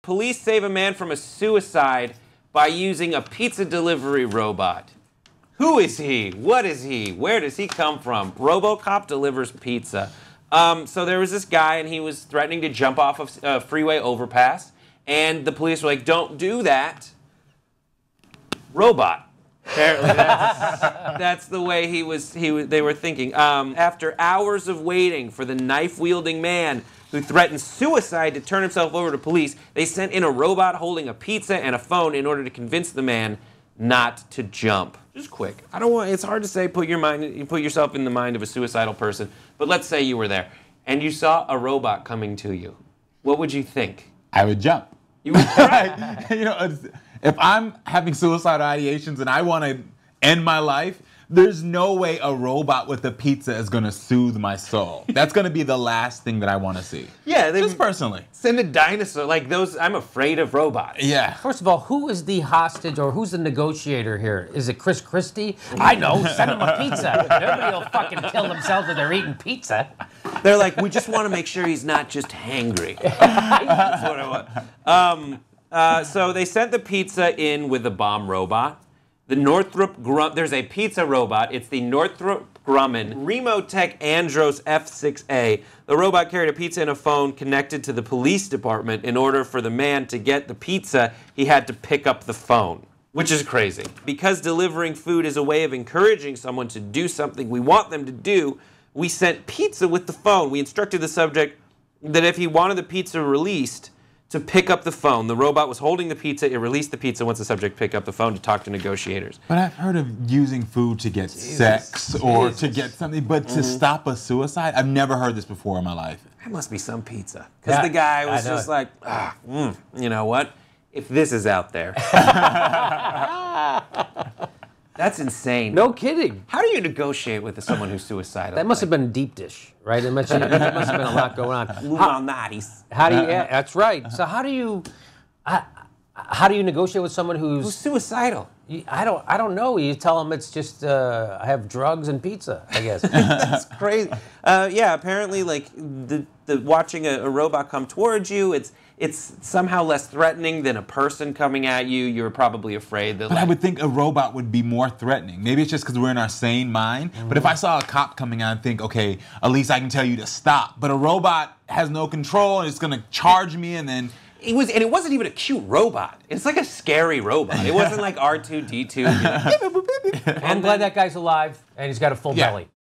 police save a man from a suicide by using a pizza delivery robot. Who is he? What is he? Where does he come from? RoboCop delivers pizza. So there was this guy, and he was threatening to jump off of a freeway overpass, and the police were like, "Don't do that." Robot. Apparently, that's the way they were thinking. After hours of waiting for the knife-wielding man who threatened suicide to turn himself over to police, they sent in a robot holding a pizza and a phone in order to convince the man not to jump. Just quick. I don't want. It's hard to say. Put yourself in the mind of a suicidal person. But let's say you were there and you saw a robot coming to you. What would you think? I would jump. You would try. You know, if I'm having suicidal ideations and I want to end my life, there's no way a robot with a pizza is going to soothe my soul. That's going to be the last thing that I want to see. Yeah, just personally. Send a dinosaur like those. I'm afraid of robots. Yeah. First of all, who is the hostage or who's the negotiator here? Is it Chris Christie? I know. Send him a pizza. Nobody will fucking kill themselves if they're eating pizza. They're like, we just want to make sure he's not just hangry. That's what I want. So they sent the pizza in with the bomb robot. The there's a pizza robot. It's the Northrop Grumman Remotech Andros F6A. The robot carried a pizza and a phone connected to the police department. In order for the man to get the pizza, he had to pick up the phone, which is crazy. Because delivering food is a way of encouraging someone to do something we want them to do, we sent pizza with the phone. We instructed the subject that if he wanted the pizza released, to pick up the phone. The robot was holding the pizza. It released the pizza once the subject picked up the phone to talk to negotiators. But I've heard of using food to get sex or to get something, but to stop a suicide, I've never heard this before in my life. That must be some pizza. Because the guy was just like, you know what? If this is out there. That's insane. No kidding. How do you negotiate with someone who's suicidal? That must have been deep dish, right? It must have been a lot going on. How do you? Yeah, that's right. So how do you negotiate with someone who's suicidal? I don't know. You tell them it's just I have drugs and pizza, I guess. That's crazy. Yeah, apparently, like watching a robot come towards you, it's somehow less threatening than a person coming at you. You're probably afraid that. But I would think a robot would be more threatening. Maybe it's just because we're in our sane mind. But if I saw a cop coming out and think, okay, at least I can tell you to stop. But a robot has no control and it's going to charge me and then. It wasn't even a cute robot. It's like a scary robot. It wasn't like R2-D2. I'm glad that guy's alive and he's got a full belly.